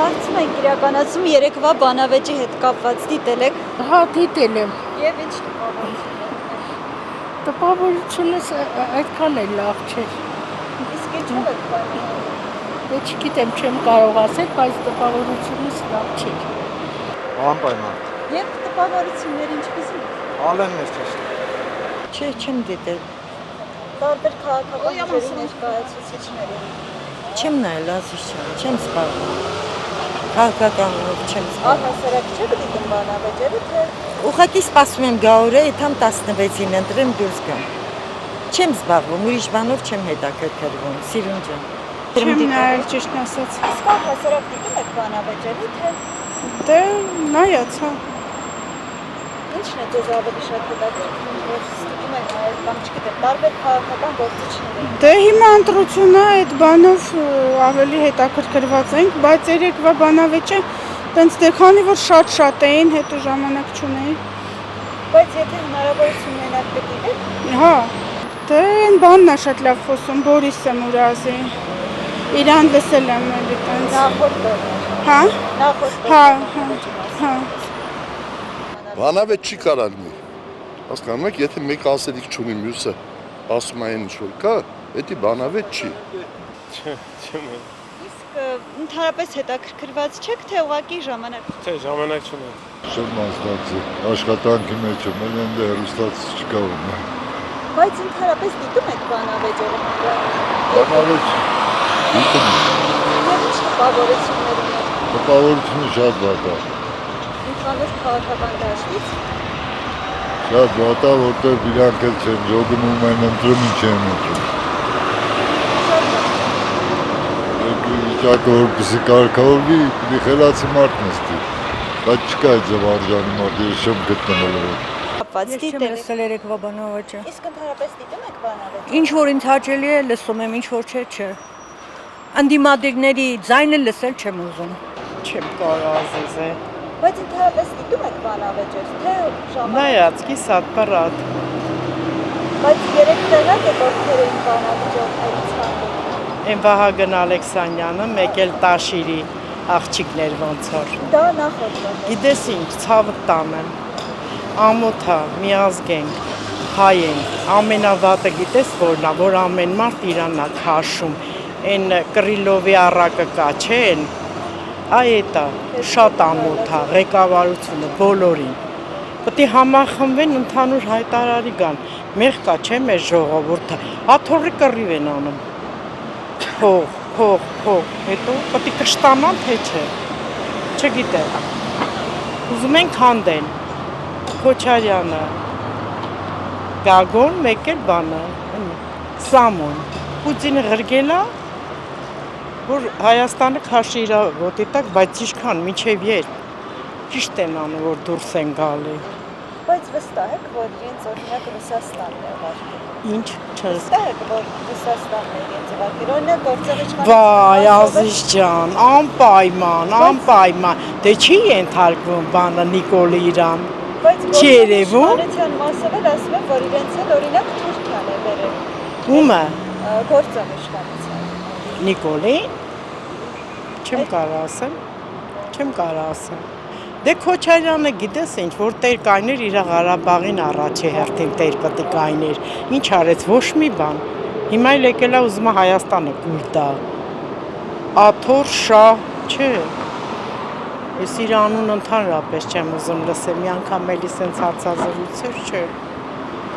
Հարցում ենք իրականացում երեկվա բանավեճի հետ կապված դիտել եք։ Հա, դիտել եմ։ Եվ ինչ տպավորություն։ Տպավորությունս այդքան էլ լավ չէ։ Իսկ ինչով եք բանում։ Դե չգիտեմ, չեմ կարող ասել, բայց տպավորությունս լավ չէ։ Անպայման։ Եվ տպավորություններ ինչպիսի՞։ Ալենն էր ճիշտ։ Չէ, չեմ դիտել։ Տարբեր քաղաքականների ներկայացուցիչների։ Չեմ նայել ասիչան, չեմ սպառնում։ Քաղաքականով չեմ սպառնում։ Առհասարակ չեք դիտում բանավեճերը, թե Ուղղակի սպասում եմ գահորը, այդամ 16-ին ընտրեմ դուրս գամ։ Չեմ զբաղվում, ուրիշ բանով չեմ հետաքրքրվում, սիրուն ջան։ Չեմ նայել ճիշտն ասած։ իսկ առհասարակ դիտում եք բանավեճերը, թե Դե նայած, հա։ ինչն է ձեզ ավելի շատ հետաքրքրում, որ ստիպում եք նայել կամ չգիտեմ, տարբեր քաղաքական գործիչների։ Դե հիմա ընտրությունն է, այդ բանով ավելի հետաքրքրված ենք, բայց երեկվա բանավեճը տենց դե քանի որ շատ էին, հետո ժամանակ չունեի։ Բայց եթե հնարավորություն ունենաք դիտեք, Հա։ Դե այն բանն է շատ լավ խոսում, Բորիսը Մուրազի։ Իրան լսել եմ էլի տենց։ նախորդ օրներ, Հա։ նախորդ Հա, օրներ։ հա։ Բանավեճ չի կարող լինի։ Հասկանում եք, եթե մեկ ասելիք չունի մյուսը, ասում է ինչ որ կա, դա բանավեճ չի։ Չեմ։ Իսկ ընդհանրապես հետաքրքրված չեք, թե ուղղակի ժամանակ։ Չէ, ժամանակ չունեմ։ Շեմ մասնակցի, աշխատանքի մեջ եմ, էլ ընդ հեռուստացից չկա ունի։ Բայց ընդհանրապես դիտում եք բանավեճերը։ Բանավեճ դիտում եմ, Եվ ինչ տպավորություններ ունեք։ տպավորությունը շատ վատ է, Ընդհանուր քաղաքական դաշտից։ շատ վատ է, որտեղ իրանք էլ չեն ժողնում են ընտրում, ինչ են ընտրում։ Երկրի վիճակը որպեսզի կարգավորվի, պիտի խելացի մարդ նստի, բայց չկա այդ ձև արժանի մարդ, ես չեմ գտնում էլ։ Կապված Ես չեմ դիտել եք։ լսել երեկվա բանավեճը։ Իսկ ընդհանրապես դիտում եք բանավեճը։ Ինչ որ ինձ հաճելի է, լսում եմ, ինչ որ չէ։ Անդիմադիրների ձայնը լսել չեմ ուզում։ Չեմ կարող ասել։ Բայց ընդհանրապես դիտում եք բանավեճեր, թե ժամանակ։ Նայած, կիսատ, պրատ։ Բայց երեք տեղակ եք ովքեր էին բանավեճերներից հանդիպում։ Են Վահագն Ալեքսանյանը, մեկ էլ Տաշիրի աղջիկներ ոնց որ։ Դա նախորդ օրներ։ Գիտես ինչ, ցավը տանը։ Ամոթա, միազգ ենք, հայ ենք։ Ամենավատը գիտես որն է, որ ամեն մարդ իրանն է քաշում։ Այն Կրիլովի առակը կա, չէ՞ են։ Այդ է, շատ ամոթ է, ղեկավարությունը բոլորին։ Պետք է համախմբվեն ընդհանուր հայտարարի գան։ Մեղ կա, չէ՞ մեր ժողովուրդը։ Աթոռի կռիվ են անում։ Փող, հետո պետք է կշտանան, թե չէ։ Չգիտեմ։ Ուզում ենք հանդեն։ Քոչարյանը, Գագոն, մեկ էլ բանը, Սամոն։ Պուտինը ղրգել է, որ Հայաստանը քաշի իր ոտի տակ, բայց ինչքան, մինչև երբ։ Ճիշտ են անում, որ դուրս են գալի։ Բայց վստահ եք, որ իրենց օրինակ Ռուսաստանն է ուղարկել։ Ինչ չես։ Վստահ եք, որ Ռուսաստանն է իրենց ուղարկել։ Օրինակ գործողիչական։ Վայ, Ազիզ ջան, անպայման։ Դե չի ենթարկվում բանը Նիկոլի իրան։ Բայց Չի երևում։ գործողիչության մասով էլ ասում են, որ իրենց էլ օրինակ Թուրքիան է բերել։ Ո՞ւմը։ Գործողիչականության։ Նիկոլի։ Չեմ կարող ասեմ։ Դե Քոչարյանը գիտես ինչ, որ Տեր կայներ իր Ղարաբաղին առաջի հերթին Տեր պետք է կայներ։ Ինչ արեց, ոչ մի բան։ Հիմա էլ եկել է ուզում է Հայաստանը գույր տա։ Աթոռ շահ, չէ։ Ես իր անուն ընդհանրապես չեմ ուզում լսել, մի անգամ էլի սենց հարցազրույցեր չէ։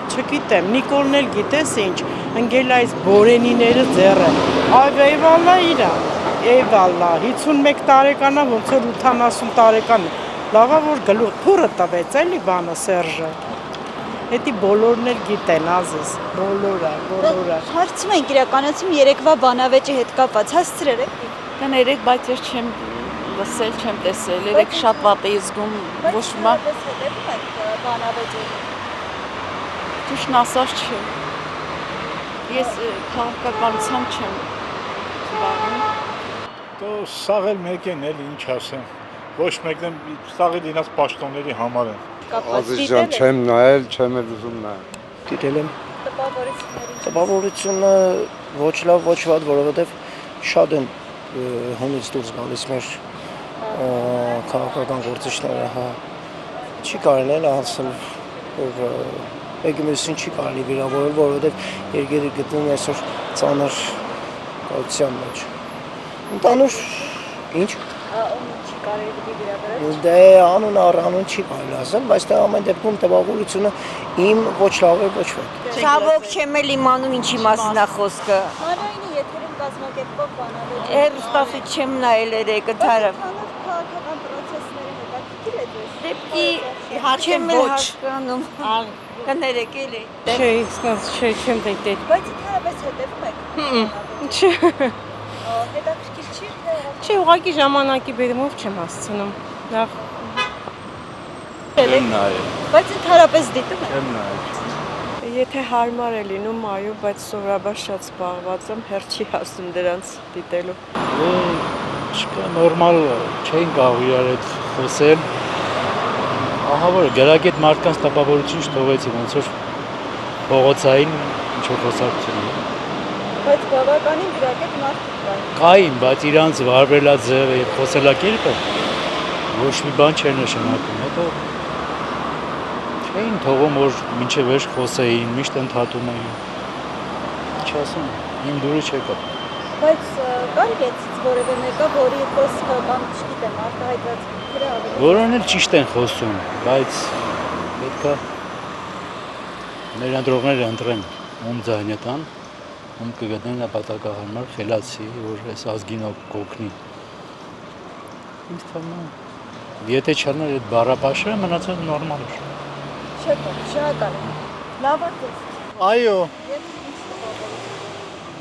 Չգիտեմ, Նիկոլն էլ գիտես ինչ, ընկել այս բորենիները ձեռը։ Այվալլա իրան, էվալլա, 51 տարեկան է, ոնց որ 80 տարեկան է։ Լավա որ փուրը տվեց էլի բանը Սերժը։ Հետի բոլորն էլ գիտեն, Ազիզ, բոլորը։ Հարցում ենք իրականացում երեկվա բանավեճի հետ կապված հասցրել եք։ Դա երեք, բայց ես չեմ լսել, չեմ տեսել, երեք շատ վատ էի զգում, ոչ մի հետևում եք բանավեճերի։ ճիշտն ասած չէ։ Ես քաղաքականությամբ չեմ զբաղվում։ Դու սաղ էլ մեկ են էլ ինչ ասեմ, ոչ մեկն սաղ էլ ինած պաշտոնների համար են։ Ազիզ ջան, չեմ նայել, չեմ էլ ուզում նայել։ Դիտել եմ։ Տպավորությունները Տպավորությունը ոչ լավ, ոչ վատ, որովհետև շատ են հունից դուրս գալիս մեր քաղաքական գործիչները, հա, չի կարելի էլ ասել, որ մեկը մյուսին չի կարելի վիրավորել, որովհետև երկիրը գտնվում է այսօր ծանր կոալիցիան մեջ։ Ընդհանուր ինչ Չի կարելի վիրավորել։ Դե անուն առանուն չի կարելի ասել, բայց դա ամեն դեպքում տպավորությունը իմ ոչ լավ է, ոչ ոք։ Ցավոք չեմ էլ իմանում ինչի մասին է խոսքը։ Հանրայինի եթերում կազմակերպող բանալոճ։ Հերոստասի չեմ նայել երեք ընդհանրը։ Քաղաքական պրոցեսները հետաքրքիր է ձեզ։ Դեպքի չեմ էլ հասկանում։ Կներեք էլի։ Չէ, չեմ դիտել։ Բայց իհարկե հետևում եք։ Չէ, Հետաքրքիր չի, թե չէ, ուղղակի ժամանակի բերումով չեմ հասցնում։ Լավ։ Չեմ նայել, բայց ընդհանրապես դիտում եք։ չեմ նայել։ Եթե հարմար է լինում, այո, բայց սովորաբար շատ զբաղված եմ, հերթ չի հասնում դրանց դիտելու։ Չկա նորմալ չէին կարող իրար հետ խոսել։ Ահա որ գրագետ մարդկանց տպավորություն չթողեցի, ոնց որ փողոցային ինչ-որ խոսակցություն։ Բայց բավականին գրագետ մարդիկ կային։ Կային, բայց իրանց վարվելաձևը եւ խոսելակերպը ոչ մի բան չէր նշանակում։ Հետո չէին թողում, որ մինչև վերջ խոսեին, միշտ ընդհատում էին։ Ինչ ասեմ, իմ դուրը չեկա։ Բայց կարիք է որևէ մեկը, որի խոսքը կամ չգիտեմ, արտահայտված քրը ավելի։ Որոնք էլ ճիշտ են խոսում, բայց պետք է մեր անդրողները ընտրեն, ում ձայնը տան, ում կգտնեն նպատակահարմար խելացի, որ այս ազգին կօգնի։ Ինձ թվում է, եթե չառներ այդ բառապաշարը, մնացած նորմալ էր։ Չէ, շնորհակալ եմ։ Լավ է։ Այո,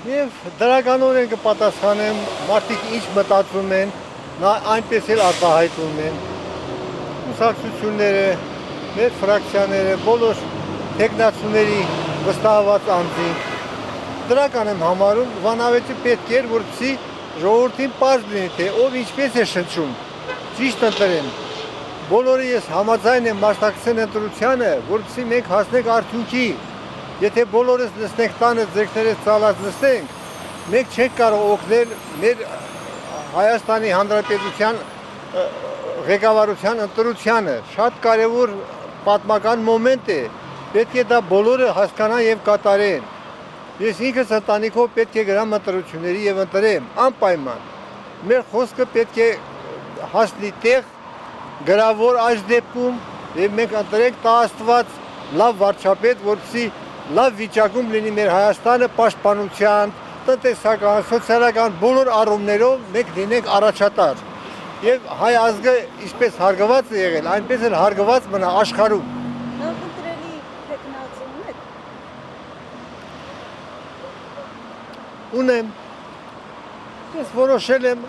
եւ դրականորեն կպատասխանեմ մարդիկ ինչ մտածում են, նա այնպես էլ արտահայտում են։ Կուսակցությունները, մեր ֆրակցիաները, բոլոր տեխնացուների վստահված անձին դրական եմ համարում, վանավեճը պետք էր, որպեսզի ժողովրդին պարզ լինի, թե ով ինչպես է շնչում, ճիշտ ընտրեն։ Բոլորը ես համաձայն եմ մասնակցեն ընտրությանը, որպեսզի մենք հասնենք արդյունքի։ Եթե բոլորս նստենք տանը ձեռքներս ցալած նստենք, մենք չենք կարող օգնել մեր Հայաստանի Հանրապետության ղեկավարության ընտրությանը։ Շատ կարևոր պատմական մոմենտ է, պետք է դա բոլորը հասկանան եւ կատարեն։ Ես ինքս ընտանիքով պետք է գրամ ընտրությունների եւ ընտրեմ, անպայման։ Մեր խոսքը պետք է հասնի տեղ, գրավոր այս դեպքում եւ մենք ընտրենք տա Աստված լավ վարչապետ, որպեսզի լավ վիճակում լինի մեր Հայաստանը պաշտպանության, տնտեսական, սոցիալական բոլոր առումներով մենք լինենք առաջատար։ Եվ հայ ազգը ինչպես հարգված է եղել, այնպես էլ հարգված մնա աշխարհում։ Նախընտրելի տեխնացու եք։ Ունեմ։ Ես որոշել եմ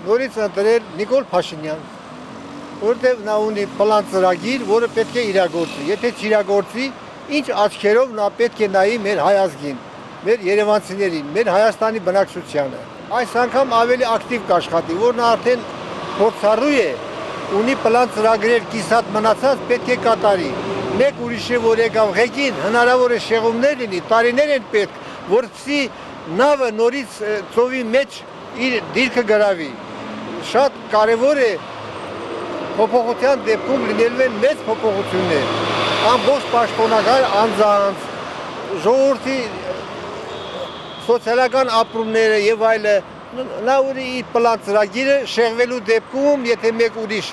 նորից ընտրել Նիկոլ Փաշինյան, որտեղ նա ունի պլան ծրագիր, որը պետք է իրագործի։ Եթե չիրագործի, ինչ աչքերով նա պետք է նայի մեր հայ ազգին, մեր երևանցիներին, մեր Հայաստանի բնակչությանը։ Այս անգամ ավելի ակտիվ կաշխատի, որ նա արդեն փորձառու է, ունի պլան ծրագրեր կիսատ մնացած պետք է կատարի։ Մեկ ուրիշը որ եկավ ղեկին, հնարավոր է շեղումներ լինի, տարիներ են պետք, որպեսզի նավը նորից ծովի մեջ իր դիրքը գրավի։ Շատ կարևոր է փոփոխության դեպքում լինելու են մեծ փոփոխություններ։ Ամբողջ պաշտոնական անձանց, ժողովրդի սոցիալական ապրումները եւ այլը, նա ունի իր պլան ծրագիրը շեղվելու դեպքում, եթե մեկ ուրիշ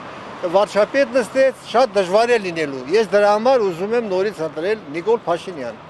վարչապետ նստեց, շատ դժվար է լինելու։ Ես դրա համար ուզում եմ նորից ընտրել Նիկոլ Փաշինյան։